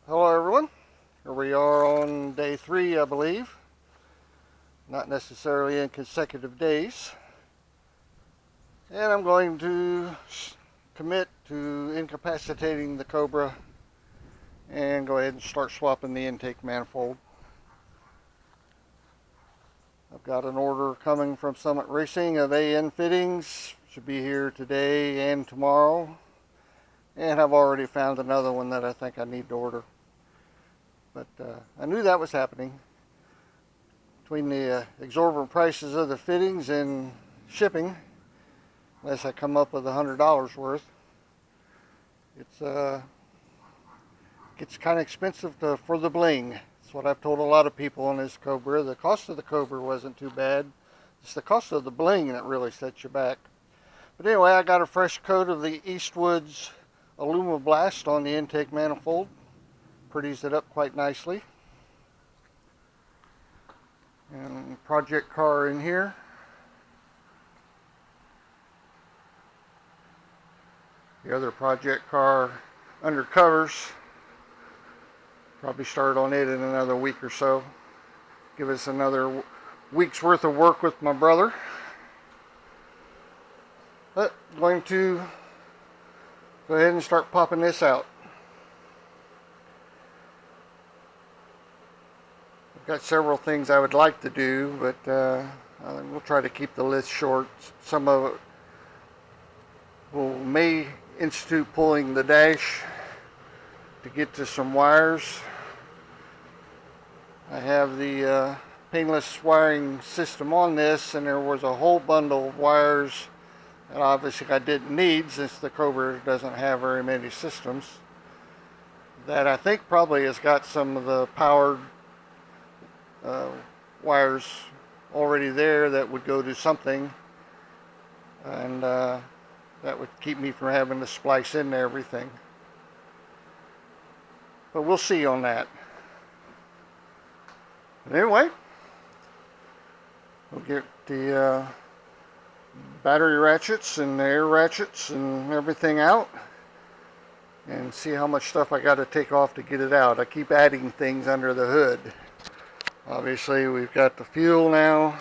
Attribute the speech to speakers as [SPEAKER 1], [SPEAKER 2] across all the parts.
[SPEAKER 1] Hello everyone, here we are on day 3 I believe, not necessarily in consecutive days, and I'm going to commit to incapacitating the Cobra and go ahead and start swapping the intake manifold. I've got an order coming from Summit Racing of AN fittings, should be here today and tomorrow, and I've already found another one that I think I need to order. But I knew that was happening. Between the exorbitant prices of the fittings and shipping, unless I come up with $100 worth, gets kind of expensive for the bling. That's what I've told a lot of people on this Cobra. The cost of the Cobra wasn't too bad. It's the cost of the bling that really sets you back. But anyway, I got a fresh coat of the Eastwood's Alumablast on the intake manifold. Pretties it up quite nicely. And project car in here. The other project car under covers. Probably start on it in another week or so. Give us another week's worth of work with my brother. But I'm going to go ahead and start popping this out. Got several things I would like to do, but we'll try to keep the list short. Some of it may institute pulling the dash to get to some wires. I have the painless wiring system on this, and there was a whole bundle of wires that obviously I didn't need since the Cobra doesn't have very many systems, that I think probably has got some of the powered wires already there that would go to something, and that would keep me from having to splice into everything. But we'll see on that. But anyway, we'll get the battery ratchets and the air ratchets and everything out and see how much stuff I got to take off to get it out. I keep adding things under the hood. Obviously, we've got the fuel now.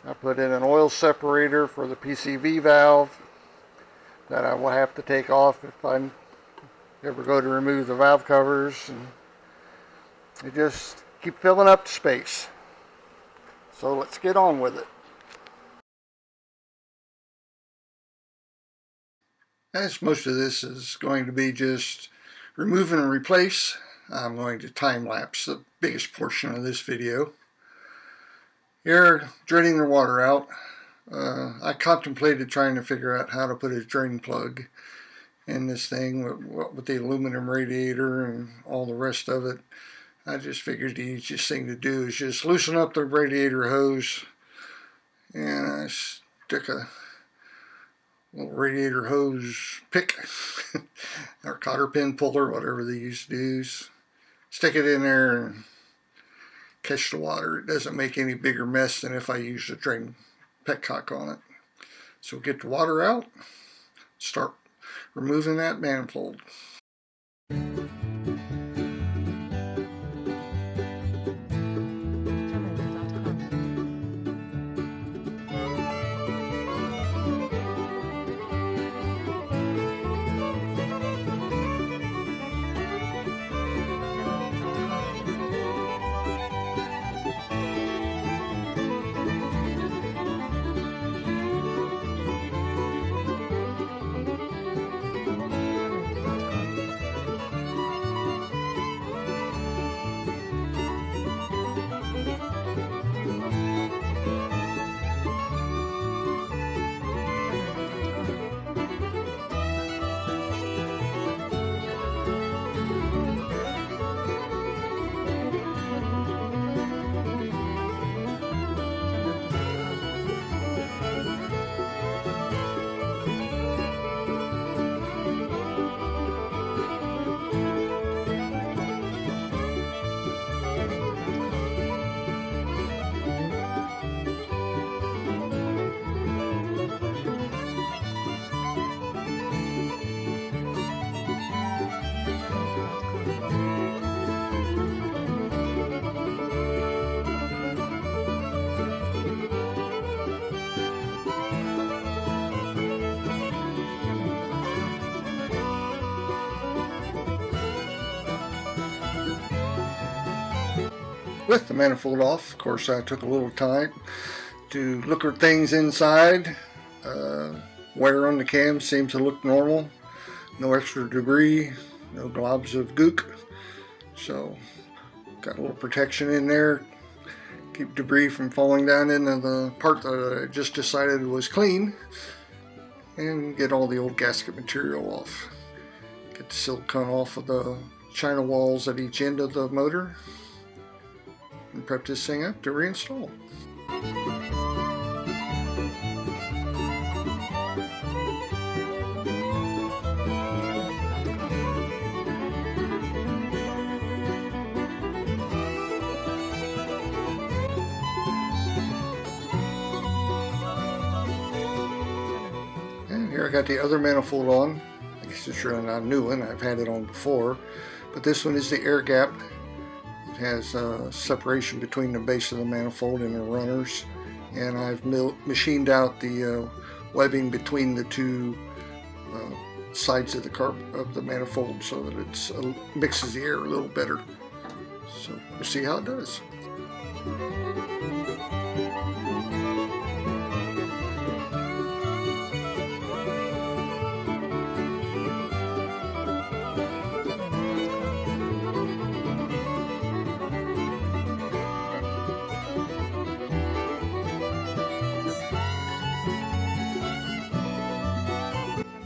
[SPEAKER 1] I put in an oil separator for the PCV valve that I will have to take off if I ever go to remove the valve covers. And they just keep filling up the space. So let's get on with it. As most of this is going to be just remove and replace, I'm going to time lapse the biggest portion of this video. Here, draining the water out. I contemplated trying to figure out how to put a drain plug in this thing with the aluminum radiator and all the rest of it. I just figured the easiest thing to do is just loosen up the radiator hose, and I stick a little radiator hose pick or cotter pin puller, whatever they used to use. Stick it in there and catch the water. It doesn't make any bigger mess than if I used a drain petcock on it. So get the water out, start removing that manifold. with the manifold off. Of course, I took a little time to look at things inside. Wear on the cam seems to look normal. No extra debris, no globs of gook. So, got a little protection in there. Keep debris from falling down into the part that I just decided was clean. And get all the old gasket material off. Get the silicone off of the China walls at each end of the motor. And prep this thing up to reinstall. And here I got the other manifold on. I guess it's really not a new one, I've had it on before. But this one is the air gap. It has separation between the base of the manifold and the runners, and I've machined out the webbing between the two sides of the manifold so that it mixes the air a little better. So we'll see how it does.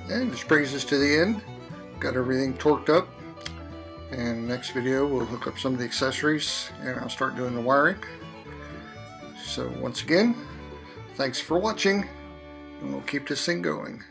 [SPEAKER 1] And this brings us to the end. Got everything torqued up, and next video we'll hook up some of the accessories and I'll start doing the wiring. So once again, thanks for watching, and we'll keep this thing going.